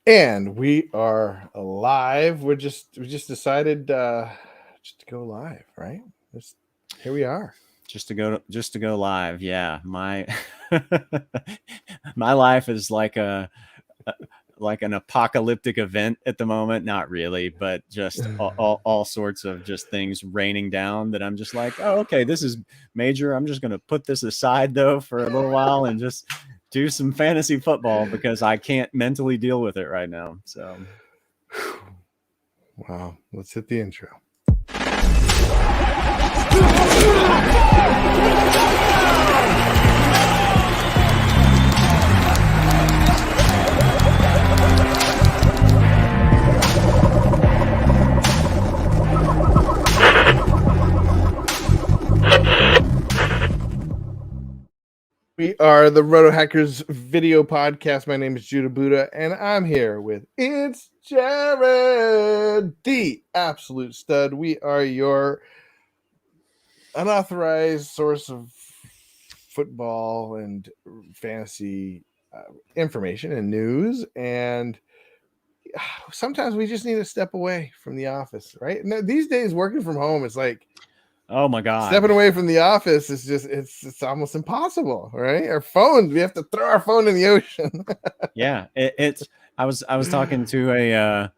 And we are live. We just decided just to go live, right? Here we are. Just to go live. Yeah. My life is like an apocalyptic event at the moment. Not really, but just all sorts of just things raining down that I'm just like, oh, okay, this is major. I'm just going to put this aside though for a little while and just do some fantasy football because I can't mentally deal with it right now. So, wow, let's hit the intro. We are the Roto Hackers video podcast. My name is Judah Buddha, and I'm here with It's Jared, the absolute stud. We are your unauthorized source of football and fantasy information and news. And sometimes we just need to step away from the office, right? Now, these days, working from home, it's like, oh my God, stepping away from the office is just it's almost impossible, right? Our phones, we have to throw our phone in the ocean. Yeah, I was talking to a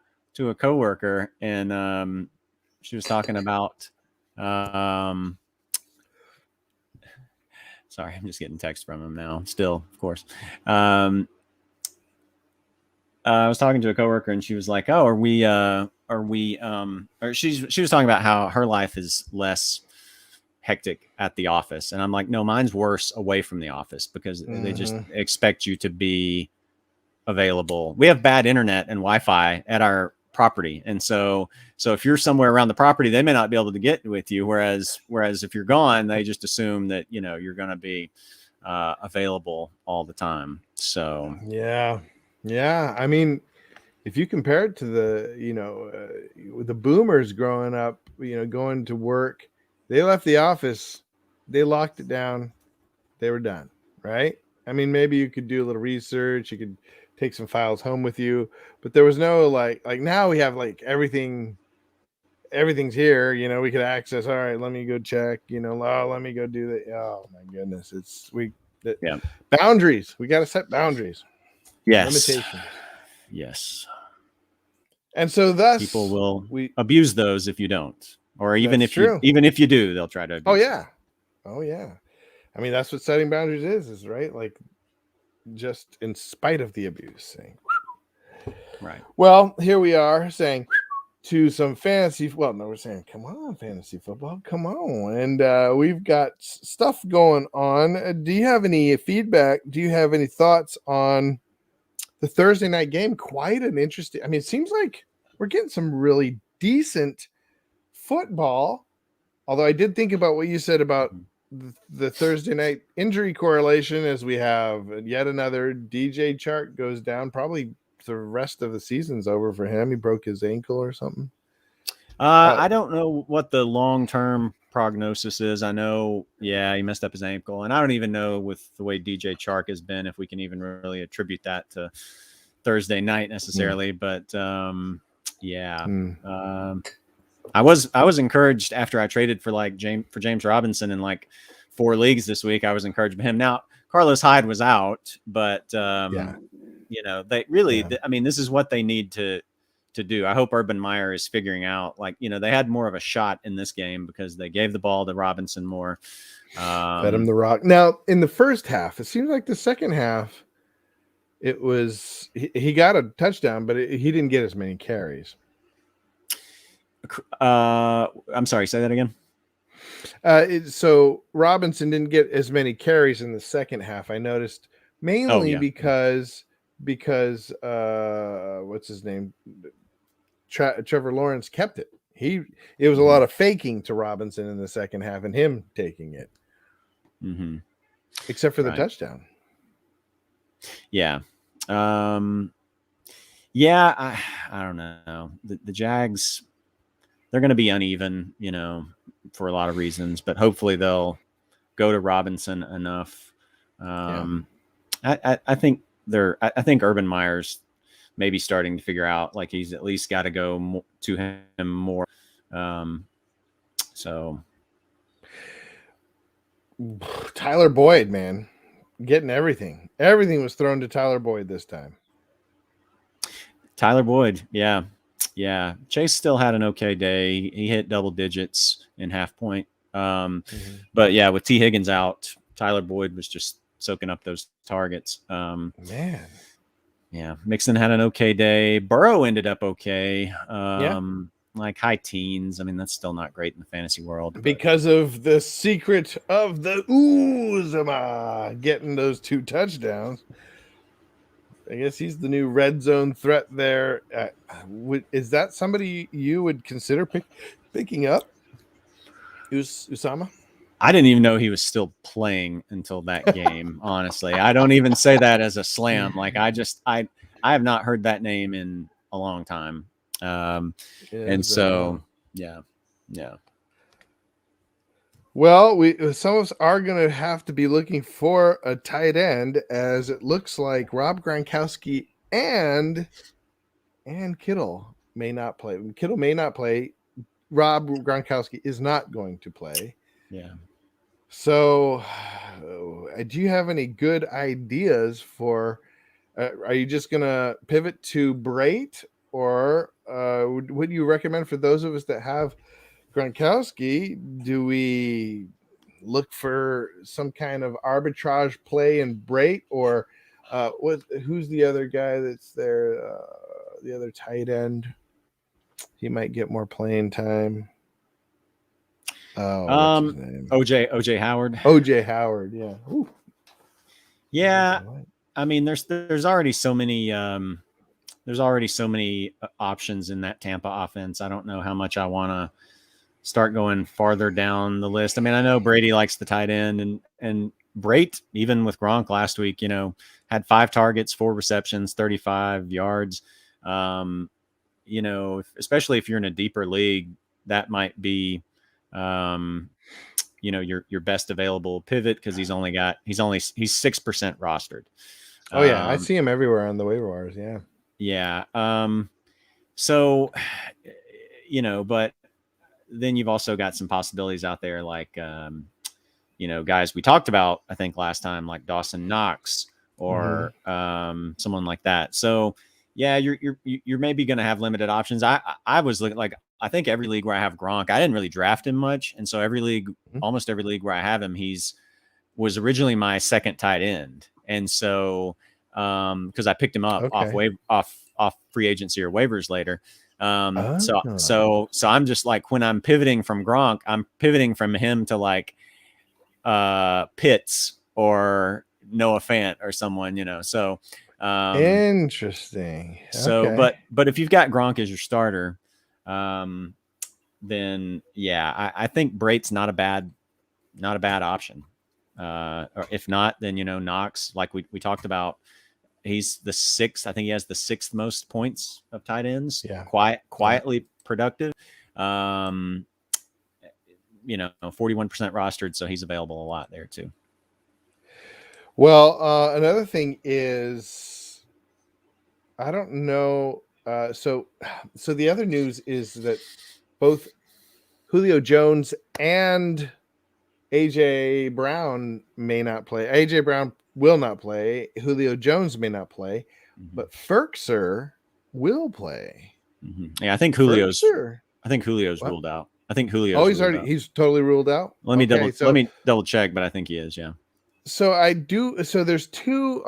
coworker, and she was talking about sorry, I'm just getting text from him now. Still, of course. I was talking to a coworker, and she was like, "Oh, or she was talking about how her life is less hectic at the office," and I'm like, "No, mine's worse away from the office because they just expect you to be available. We have bad internet and Wi-Fi at our property, and so if you're somewhere around the property, they may not be able to get with you. Whereas if you're gone, they just assume that you're going to be available all the time. So yeah. I mean, if you compare it to the boomers growing up, going to work, they left the office, they locked it down, they were done, right? I mean, maybe you could do a little research, you could take some files home with you, but there was no like now we have like everything's here, we could access. All right, let me go check, let me go do that. Oh my goodness, boundaries. We got to set boundaries. Yes. Limitations. Yes. And so thus people will abuse those if you don't, or even if you do, they'll try to abuse Oh yeah. I mean, that's what setting boundaries is, right? Like, just in spite of the abuse, saying, right. Well, here we are saying to some fantasy. Well, no, we're saying, come on, fantasy football, come on. And we've got stuff going on. Do you have any feedback? Do you have any thoughts on the Thursday night game? Quite an interesting. I mean, it seems like we're getting some really decent football. Although I did think about what you said about the Thursday night injury correlation, as we have yet another DJ Chark goes down. Probably the rest of the season's over for him. He broke his ankle or something. I don't know what the long-term prognosis is. I know, he messed up his ankle, and I don't even know with the way DJ Chark has been if we can even really attribute that to Thursday night necessarily. But I was encouraged after I traded for James Robinson in like 4 leagues this week. I was encouraged by him. Now Carlos Hyde was out, but they really, I mean, this is what they need to do. I hope Urban Meyer is figuring out, they had more of a shot in this game because they gave the ball to Robinson more. Fed him the rock. Now in the first half, it seems like the second half, it was he got a touchdown, but he didn't get as many carries. I'm sorry, say that again. So Robinson didn't get as many carries in the second half. I noticed mainly because what's his name? Trevor Lawrence kept it. It was a lot of faking to Robinson in the second half and him taking it. Mm-hmm. Except for the touchdown. Yeah. I don't know. The Jags, they're going to be uneven, for a lot of reasons, but hopefully they'll go to Robinson enough. I think Urban Meyer's maybe starting to figure out like he's at least got to go to him more. So Tyler Boyd, man, getting everything. Everything was thrown to Tyler Boyd this time. Tyler Boyd, yeah. Chase still had an okay day. He hit double digits in half point. But yeah, with T. Higgins out, Tyler Boyd was just soaking up those targets. Man. Yeah, Mixon had an okay day. Burrow ended up okay. Like high teens. I mean, that's still not great in the fantasy world. Because of the secret of the Uzama getting those 2 touchdowns. I guess he's the new red zone threat there. Is that somebody you would consider picking up? Usama? I didn't even know he was still playing until that game. Honestly, I don't even say that as a slam. Like I have not heard that name in a long time. And so, yeah. Well, some of us are going to have to be looking for a tight end, as it looks like Rob Gronkowski and Kittle may not play. Kittle may not play. Rob Gronkowski is not going to play. Yeah. So, do you have any good ideas for? Are you just going to pivot to Brait, or would you recommend for those of us that have Gronkowski, do we look for some kind of arbitrage play in Brait, or who's the other guy that's there? The other tight end. He might get more playing time. OJ Howard. OJ Howard, yeah. Ooh. Yeah. I mean, there's already so many options in that Tampa offense. I don't know how much I want to start going farther down the list. I mean, I know Brady likes the tight end, and Brait, even with Gronk last week, had 5 targets, 4 receptions, 35 yards. Especially if you're in a deeper league, that might be, your best available pivot, because he's 6% rostered. Oh yeah, I see him everywhere on the waiver wires. Yeah. Yeah. So, but then you've also got some possibilities out there, like, guys we talked about, I think last time, like Dawson Knox or someone like that. So yeah, you're maybe going to have limited options. I was looking, like, I think every league where I have Gronk, I didn't really draft him much. And so almost every league where I have him, was originally my second tight end. And so, cause I picked him up off free agency or waivers later. So I'm just like, when I'm pivoting from Gronk, I'm pivoting from him to like Pitts or Noah Fant or someone, so interesting. So, okay. but if you've got Gronk as your starter, then yeah, I think Brait's not a bad option. Or if not, then Knox, like we talked about, he's the 6th. I think he has the 6th most points of tight ends. Yeah. Quietly productive. 41% rostered, so he's available a lot there too. Well, another thing is, I don't know. So the other news is that both Julio Jones and AJ Brown may not play. AJ Brown will not play. Julio Jones may not play, but Ferkser will play. Yeah, I think Julio's ruled out. I think Julio's he's totally ruled out. Let me double check, but I think he is. Yeah. So there's 2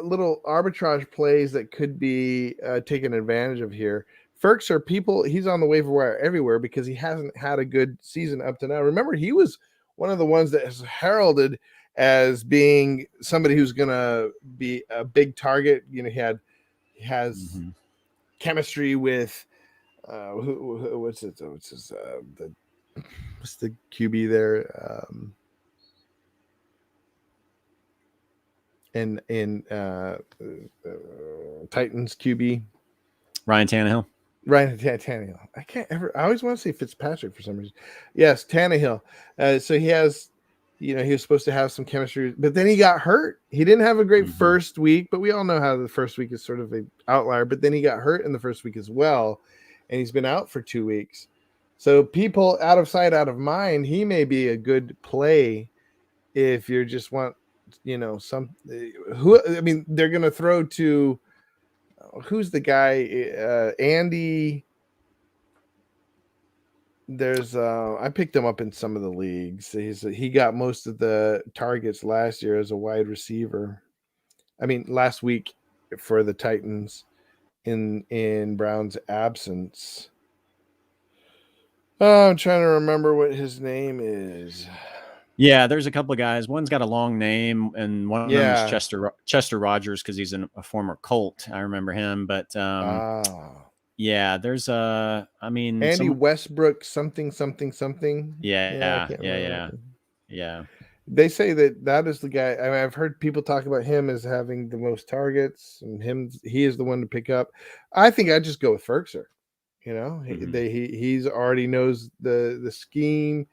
little arbitrage plays that could be taken advantage of here. Ferkser, he's on the waiver wire everywhere because he hasn't had a good season up to now. Remember, he was one of the ones that is heralded as being somebody who's going to be a big target. He has chemistry with what's the QB there? In Titans QB, Ryan Tannehill. Tannehill. I always want to say Fitzpatrick for some reason. Yes, Tannehill. So he has he was supposed to have some chemistry, but then he got hurt. He didn't have a great first week, but we all know how the first week is sort of an outlier. But then he got hurt in the first week as well, and he's been out for 2 weeks. So people out of sight, out of mind, he may be a good play if you just want, they're going to throw to, who's the guy? Andy. There's I picked him up in some of the leagues. He got most of the targets last year as a wide receiver. Last week for the Titans in Brown's absence. I'm trying to remember what his name is. Yeah, there's a couple of guys. One's got a long name, and one of them is Chester Rogers because he's a former Colt. I remember him, but yeah, there's Andy Westbrook something. Yeah. They say that is the guy. I've heard people talk about him as having the most targets, and he is the one to pick up. I think I'd just go with Ferkser. He's already knows the scheme.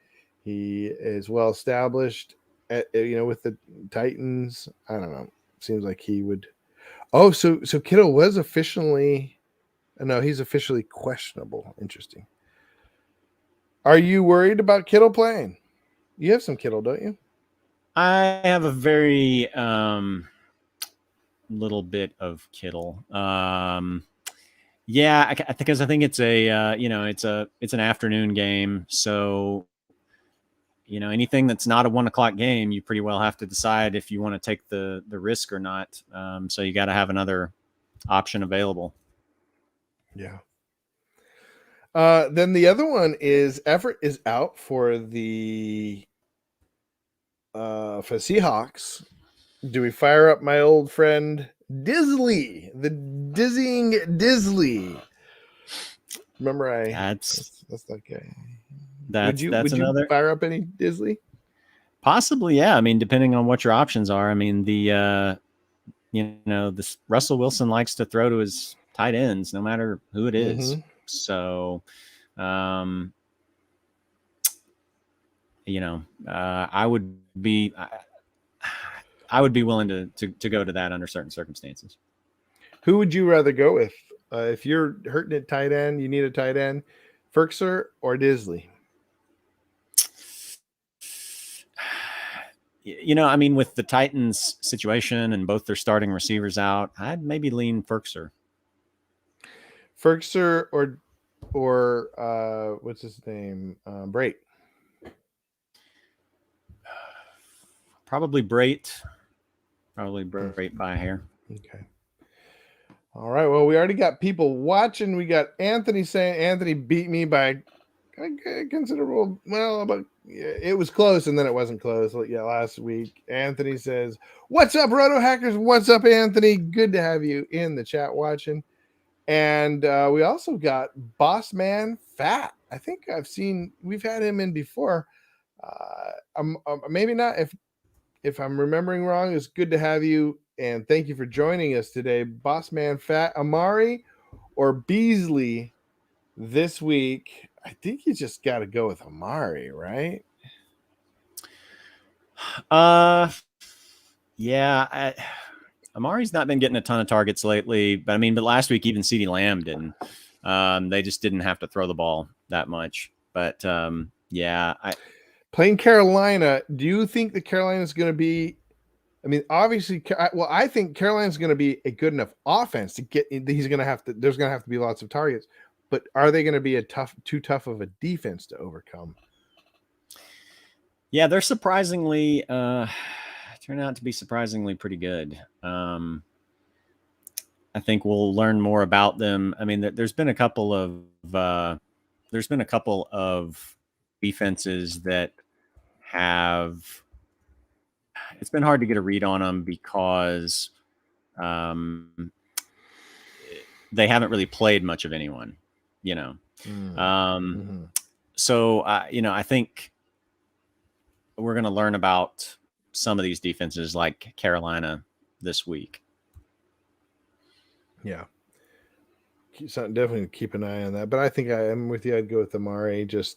He is well established with the Titans. I don't know. Seems like he would. Oh, so Kittle was officially. No, he's officially questionable. Interesting. Are you worried about Kittle playing? You have some Kittle, don't you? I have a very little bit of Kittle. Yeah, because I think it's it's an afternoon game, so anything that's not a 1:00 game, you pretty well have to decide if you want to take the risk or not. So you got to have another option available. Yeah. Then the other one is Everett is out for the Seahawks. Do we fire up my old friend Disley, the dizzying Disley? Remember, that's that guy. Would you fire up any Disley? Possibly, yeah. Depending on what your options are. This Russell Wilson likes to throw to his tight ends, no matter who it is. So, I would be willing to go to that under certain circumstances. Who would you rather go with? If you're hurting at tight end, you need a tight end, Ferkser or Disley? With the Titans situation and both their starting receivers out, I'd maybe lean Ferkser. Ferkser or what's his name? Brait. Probably Brait. Probably Brait by a hair. Okay. All right. Well, we already got people watching. We got Anthony saying Anthony beat me by a considerable. Well, but it was close, and then it wasn't close. Yeah, last week. Anthony says, "What's up, Roto Hackers? What's up, Anthony? Good to have you in the chat watching." And we also got Boss Man Fat. I think we've had him in before. Maybe not. If I'm remembering wrong, it's good to have you. And thank you for joining us today. Boss Man Fat, Amari or Beasley this week? I think you just got to go with Amari, right? Yeah. Amari's not been getting a ton of targets lately, but last week even CeeDee Lamb didn't. They just didn't have to throw the ball that much. But yeah, playing Carolina. Do you think that Carolina is going to be? Obviously, I think Carolina's going to be a good enough offense to get. There's going to have to be lots of targets, but are they going to be too tough of a defense to overcome? Yeah, they're surprisingly turn out to be surprisingly pretty good. I think we'll learn more about them. There's been a couple of defenses that have. It's been hard to get a read on them because they haven't really played much of anyone, So, I think we're going to learn about some of these defenses like Carolina this week. Yeah. Definitely keep an eye on that. But I think I am with you. I'd go with Amari. Just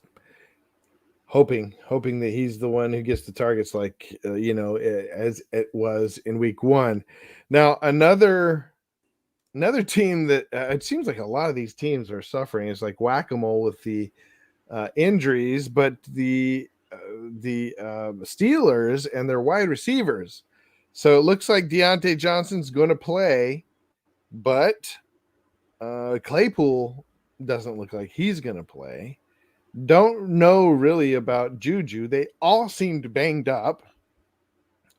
hoping that he's the one who gets the targets, like as it was in week 1. Now another team that it seems like a lot of these teams are suffering is like whack-a-mole with the injuries, but the Steelers and their wide receivers. So it looks like Deontay Johnson's going to play, but Claypool doesn't look like he's going to play. Don't know really about Juju. They all seemed banged up.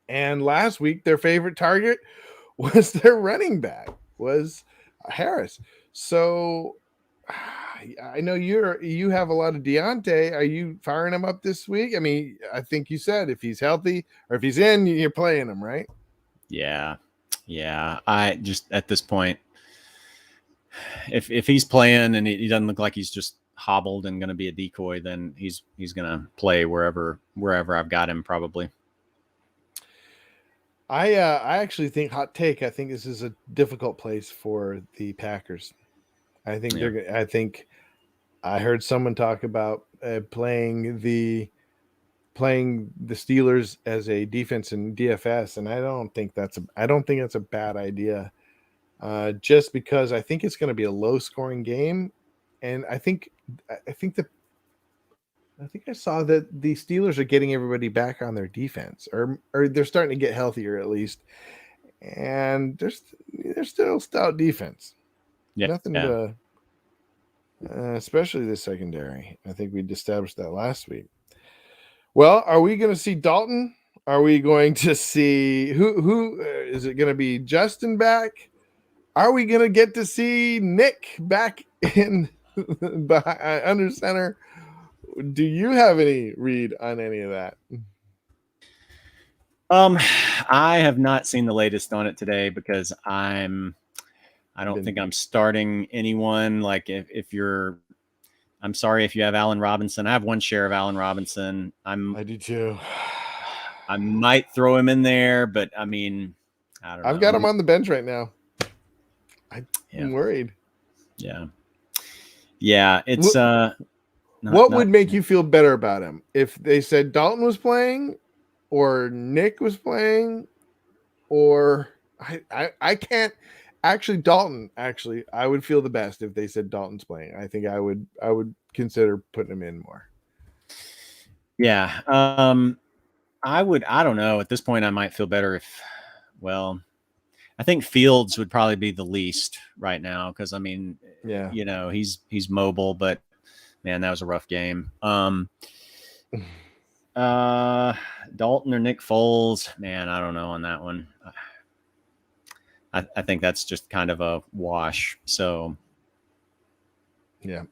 And last week, their favorite target was their running back, was Harris. So I know you have a lot of Deontay. Are you firing him up this week? I mean, I think you said if he's healthy or if he's in, you're playing him, right? Yeah. I just at this point, if he's playing and he doesn't look like he's just hobbled and going to be a decoy, then he's going to play wherever I've got him probably. I actually think, hot take, I think this is a difficult place for the Packers. I think I heard someone talk about playing the Steelers as a defense in DFS, and I don't think that's a bad idea. Just because I think it's going to be a low scoring game, and I think I saw that the Steelers are getting everybody back on their defense, or they're starting to get healthier at least, and they're still stout defense. Yeah, Nothing to, especially the secondary. I think we established that last week. Well, are we going to see Dalton? Are we going to see who is it going to be? Justin back? Are we going to get to see Nick back in under center? Do you have any read on any of that? I have not seen the latest on it today because I don't think I'm starting anyone. Like I'm sorry if you have Allen Robinson. I have one share of Allen Robinson. I do too. I might throw him in there, but I mean, I don't know. I've got him on the bench right now. I'm worried. Yeah. It's what would make you feel better about him if they said Dalton was playing, or Nick was playing, or I can't actually Dalton. Actually, I would feel the best if they said Dalton's playing. I think I would consider putting him in more. Yeah. I don't know. At this point, I might feel better I think Fields would probably be the least right now because I mean, he's mobile, but man, that was a rough game. Dalton or Nick Foles, man, I don't know on that one. I think that's just kind of a wash. So, yeah,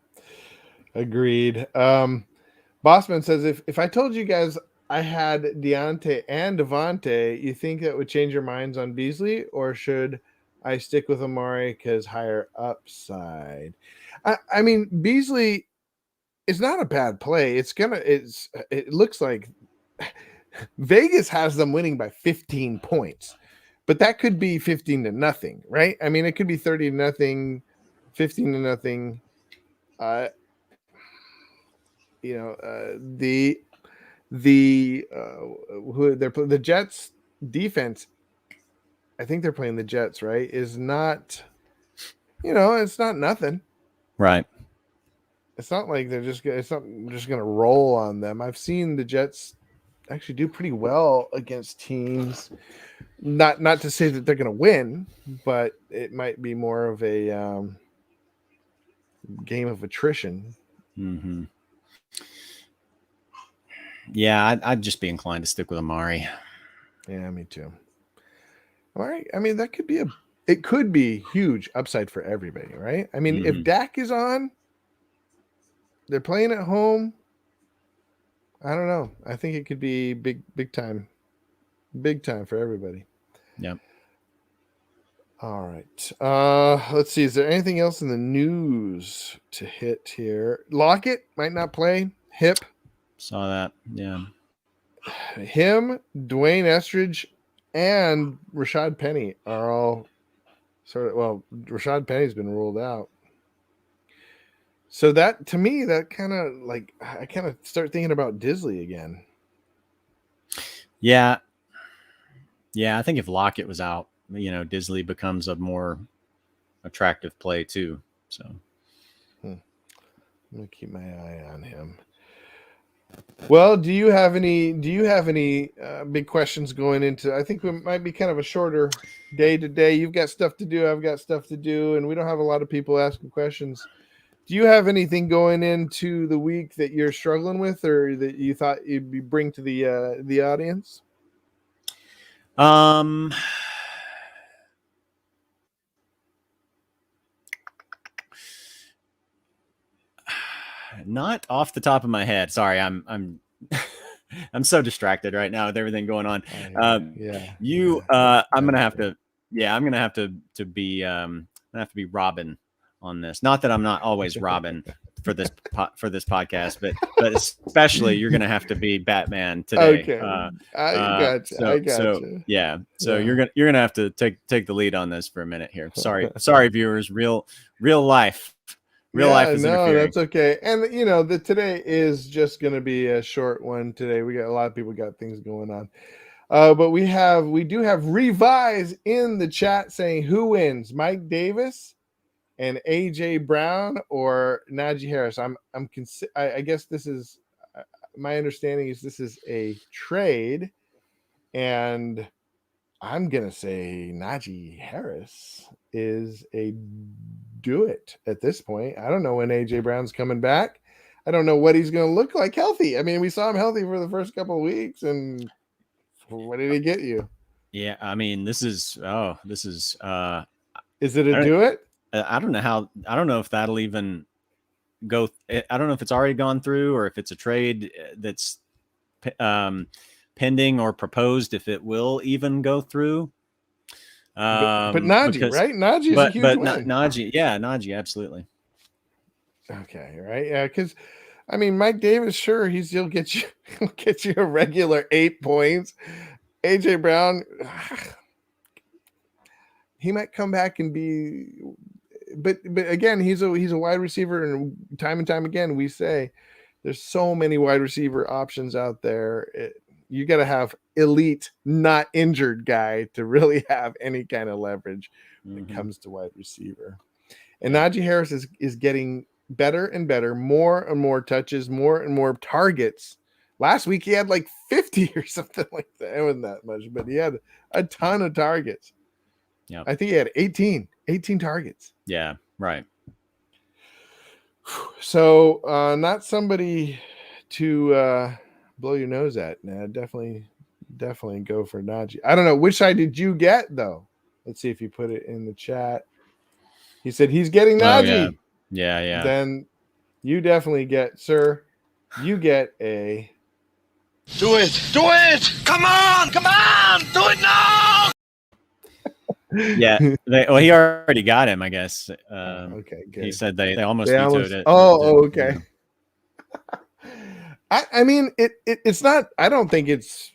agreed. Bossman says if I told you guys I had Deontay and Devontae, you think that would change your minds on Beasley, or should I stick with Amari because higher upside? I mean, Beasley is not a bad play. It looks like Vegas has them winning by 15 points, but that could be 15-0, right? I mean, it could be 30-0, 15-0. The Jets defense, I think they're playing the Jets, right? Is not, it's not nothing, right? It's not like just going to roll on them. I've seen the Jets actually do pretty well against teams. Not to say that they're going to win, but it might be more of a game of attrition. Mm-hmm. Yeah, I'd just be inclined to stick with Amari. Yeah, me too. All right. I mean, it could be huge upside for everybody, right? I mean, if Dak is on, they're playing at home. I don't know. I think it could be big time for everybody. Yep. All right. Let's see. Is there anything else in the news to hit here? Lockett might not play. Hip. Saw that. Yeah. Him, Dwayne Estridge, and Rashad Penny are all Rashad Penny's been ruled out. So that, to me, that kind of like, I kind of start thinking about Disley again. Yeah. Yeah. I think if Lockett was out, Disley becomes a more attractive play too. So I'm going to keep my eye on him. Well, do you have any big questions going into, I think it might be kind of a shorter day today. You've got stuff to do. I've got stuff to do, and we don't have a lot of people asking questions. Do you have anything going into the week that you're struggling with, or that you thought you'd bring to the audience? Not off the top of my head. Sorry, I'm I'm so distracted right now with everything going on. I'm gonna have to. Yeah, I'm gonna have to be Robin on this. Not that I'm not always Robin for this podcast, but especially you're gonna have to be Batman today. Okay, I gotcha. So you're gonna have to take the lead on this for a minute here. Sorry, viewers. Real life. Real life is interfering. That's okay. And today is just going to be a short one today. We got a lot of people got things going on. But we do have Revise in the chat saying, who wins, Mike Davis and AJ Brown or Naji Harris? I guess this is my understanding is this is a trade, and I'm going to say Naji Harris is a do it at this point. I don't know when AJ Brown's coming back. I don't know what he's going to look like healthy. I mean, we saw him healthy for the first couple of weeks, and what did he get you? Yeah, I mean, this is is it a do it? I don't know if that'll even go. I don't know if it's already gone through or if it's a trade that's pending or proposed, if it will even go through. But Naji, right? Naji is a huge win. Naji, absolutely. Okay, right? Yeah, because I mean, Mike Davis, sure, he'll get you a regular 8 points. AJ Brown, he might come back and be, but again, he's a wide receiver, and time again we say there's so many wide receiver options out there. You got to have elite, not injured guy to really have any kind of leverage when it comes to wide receiver. And Naji Harris is getting better and better, more and more touches, more and more targets. Last week he had like 50 or something like that. It wasn't that much, but he had a ton of targets. Yeah, I think he had 18 targets. Yeah, right. So not somebody to blow your nose at. Nah, definitely go for Naji. I don't know, which side did you get though? Let's see if you put it in the chat. He said he's getting Naji. Oh, yeah. Then you definitely get, sir. You get a. Do it! Come on! Do it now! Yeah. He already got him, I guess. Okay, good. He said they almost vetoed it. Oh, okay. Yeah. I mean, it's not. I don't think it's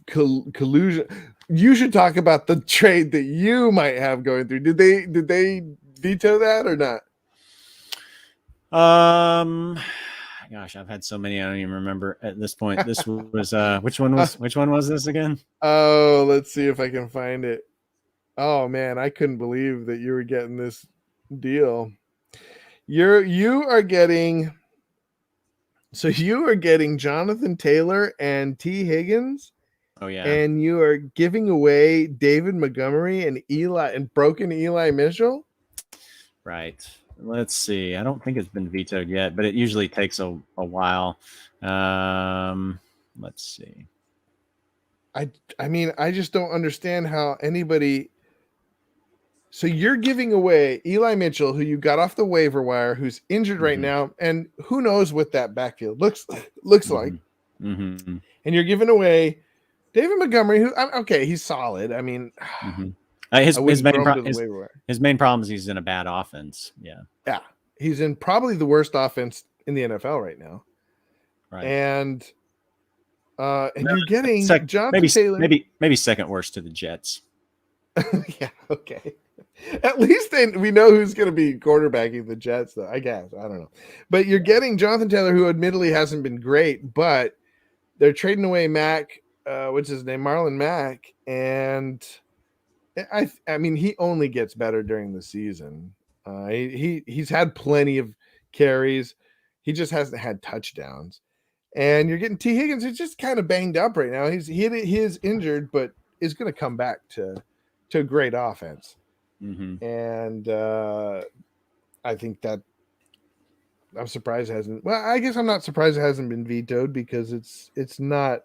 collusion. You should talk about the trade that you might have going through. Did they veto that or not? Gosh, I've had so many I don't even remember at this point. This was which one was this again? Oh, let's see if I can find it. Oh man, I couldn't believe that you were getting this deal. You are getting Jonathan Taylor and T. Higgins. Oh yeah. And you are giving away David Montgomery and broken Eli Mitchell. Right. Let's see. I don't think it's been vetoed yet, but it usually takes a while. Let's see. I mean, I just don't understand how anybody. So you're giving away Eli Mitchell, who you got off the waiver wire, who's injured right now, and who knows what that backfield looks like. Mm-hmm. And you're giving away David Montgomery, who he's solid. I mean, his main problem is he's in a bad offense. Yeah, he's in probably the worst offense in the NFL right now. Right, and you're getting Jonathan Taylor, maybe second worst to the Jets. Yeah, okay. At least we know who's going to be quarterbacking the Jets, though. I guess I don't know, but you're getting Jonathan Taylor, who admittedly hasn't been great, but they're trading away Mack, what's his name, Marlon Mack, and I mean he only gets better during the season. He's had plenty of carries, he just hasn't had touchdowns. And you're getting T. Higgins, who's just kind of banged up right now. He is injured, but is going to come back to a great offense. Mm-hmm. And I think that I'm surprised it hasn't. Well, I guess I'm not surprised it hasn't been vetoed because it's not.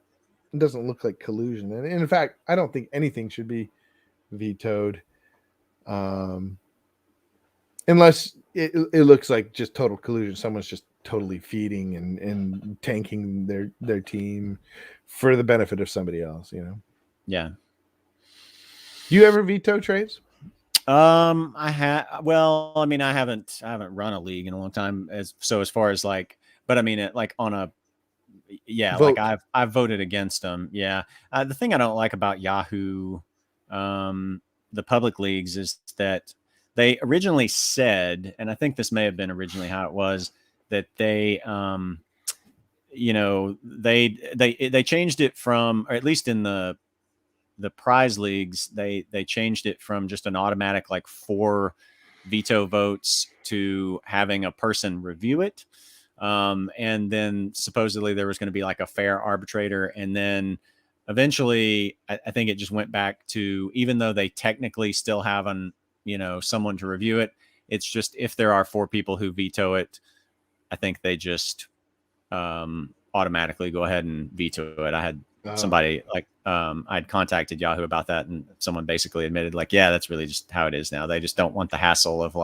It doesn't look like collusion, and in fact, I don't think anything should be vetoed, unless it looks like just total collusion. Someone's just totally feeding and tanking their team for the benefit of somebody else. Yeah. Do you ever veto trades? I haven't run a league in a long time as far as but I mean, like on a, vote. Like I've voted against them. Yeah. The thing I don't like about Yahoo, the public leagues, is that they originally said, and I think this may have been originally how it was, that they, they changed it from, or at least in the prize leagues, they changed it from just an automatic 4 veto votes to having a person review it. And then supposedly there was going to be a fair arbitrator. And then eventually I think it just went back to, even though they technically still have someone to review it, it's just, if there are 4 people who veto it, I think they just automatically go ahead and veto it. I had somebody I'd contacted Yahoo about that, and someone basically admitted yeah, that's really just how it is now. They just don't want the hassle of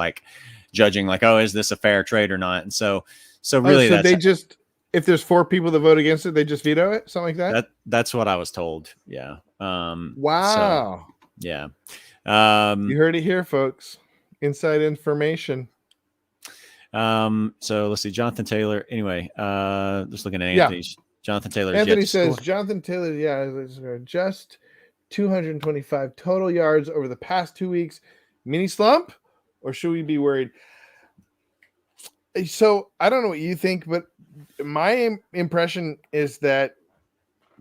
judging oh, is this a fair trade or not? And so really they just, if there's 4 people that vote against it, they just veto it, something like that. That's what I was told. Yeah. Wow. So, yeah. You heard it here, folks. Inside information. So let's see, Jonathan Taylor. Anyway, just looking at Anthony's. Jonathan Taylor. Anthony says Jonathan Taylor, just 225 total yards over the past 2 weeks. Mini slump, or should we be worried? So I don't know what you think, but my impression is that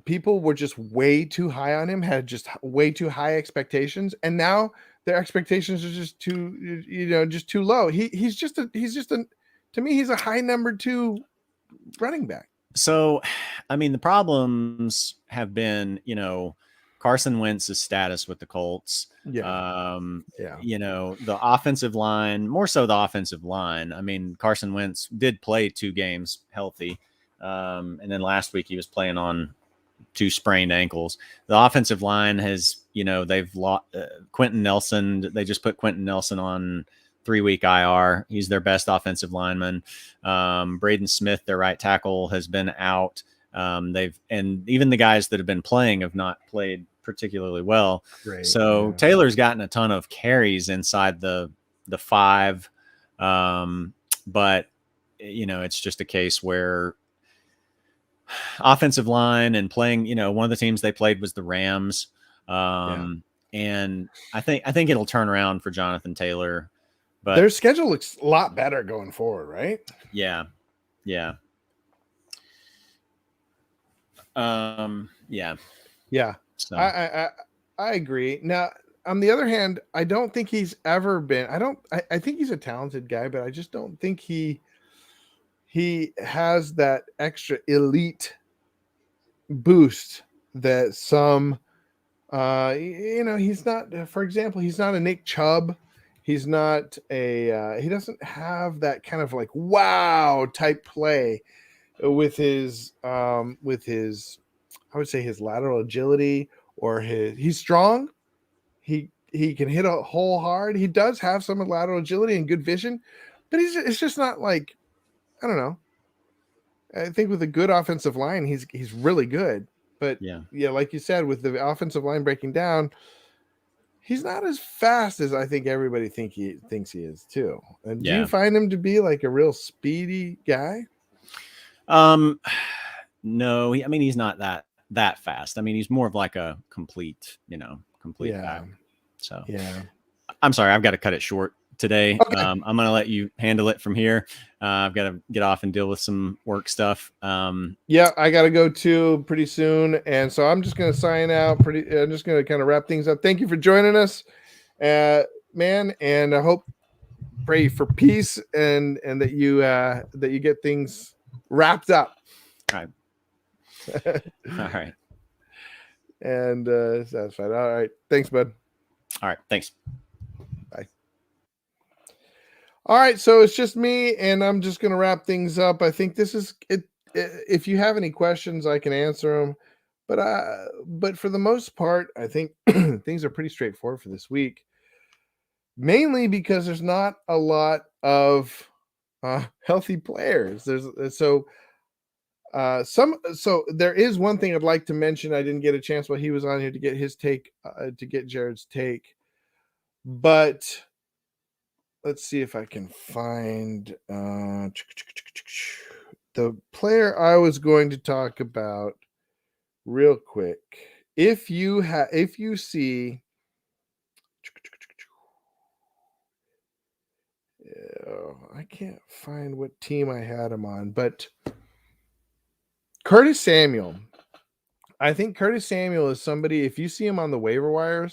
people were just way too high on him, had just way too high expectations, and now their expectations are just too low. He's just a to me, he's a high number 2 running back. So, I mean, the problems have been, Carson Wentz's status with the Colts. Yeah. The offensive line, more so the offensive line. I mean, Carson Wentz did play 2 games healthy. And then last week he was playing on 2 sprained ankles. The offensive line has, they've lost Quentin Nelson. They just put Quentin Nelson on 3-week IR. He's their best offensive lineman. Braden Smith, their right tackle, has been out. And even the guys that have been playing have not played particularly well. Great. So yeah. Taylor's gotten a ton of carries inside the 5. But it's just a case where offensive line and playing, one of the teams they played was the Rams. And I think it'll turn around for Jonathan Taylor. But their schedule looks a lot better going forward, right? Yeah. Yeah. So. I agree. Now, on the other hand, I don't think he's ever been. I think he's a talented guy, but I just don't think he has that extra elite boost that some. He's not. For example, he's not a Nick Chubb. He's not a. He doesn't have that kind of wow type play with his. I would say his lateral agility, or he's strong. He can hit a hole hard. He does have some lateral agility and good vision, but it's just not I don't know. I think with a good offensive line, he's really good. But yeah, like you said, with the offensive line breaking down, he's not as fast as I think everybody thinks he is too. And do you find him to be a real speedy guy? No, he's not that fast. I mean, he's more of a complete back. So I'm sorry, I've got to cut it short today. Okay. I'm going to let you handle it from here. I've got to get off and deal with some work stuff. Yeah, I got to go too pretty soon. And so I'm just going to sign out I'm just going to kind of wrap things up. Thank you for joining us, man. And I pray for peace and that you get things wrapped up. All right. All right. And satisfied. All right. Thanks, bud. All right. Thanks. Bye. All right. So it's just me, and I'm just going to wrap things up. I think this is it. If you have any questions, I can answer them. But for the most part, I think things are pretty straightforward for this week. Mainly because there's not a lot of healthy players. So there is one thing I'd like to mention. I didn't get a chance while he was on here to get his take, to get Jared's take. But let's see if I can find the player I was going to talk about real quick. If you see, I can't find what team I had him on, but Curtis Samuel. I think Curtis Samuel is somebody, if you see him on the waiver wire,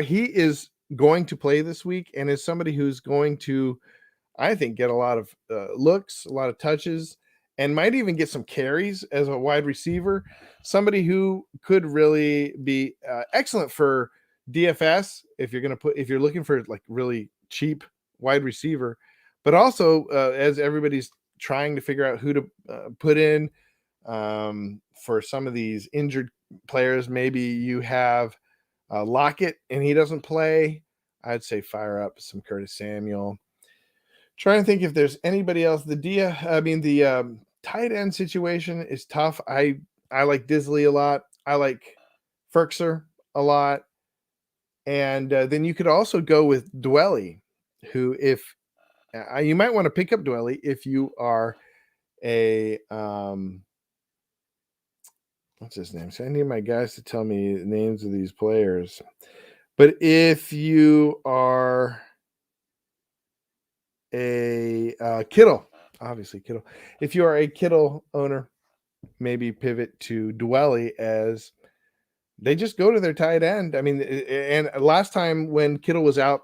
he is going to play this week and is somebody who's going to, I think, get a lot of looks, a lot of touches, and might even get some carries as a wide receiver. Somebody who could really be excellent for DFS if you're looking for like really cheap wide receiver, but also as everybody's trying to figure out who to put in for some of these injured players. Maybe you have Lockett and he doesn't play. I'd say fire up some Curtis Samuel. Trying to think if there's anybody else. The tight end situation is tough. I like Disley a lot. I like Ferkser a lot. And then you could also go with Dwelly, who you might want to pick up Dwelly if you are a what's his name? So I need my guys to tell me the names of these players. But if you are a Kittle, obviously Kittle. If you are a Kittle owner, maybe pivot to Dwelly, as they just go to their tight end. I mean, and last time when Kittle was out,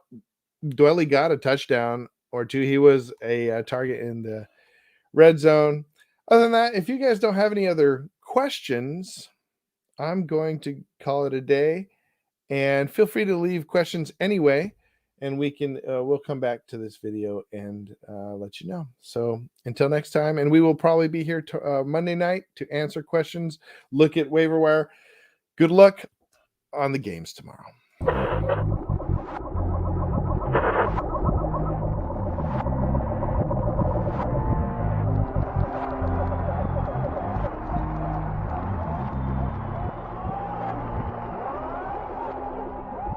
Dwelly got a touchdown or two. He was a target in the red zone. Other than that, if you guys don't have any other questions, I'm going to call it a day. And feel free to leave questions anyway, and we'll come back to this video and let you know. So until next time, and we will probably be here Monday night to answer questions, look at waiver wire. Good luck on the games tomorrow.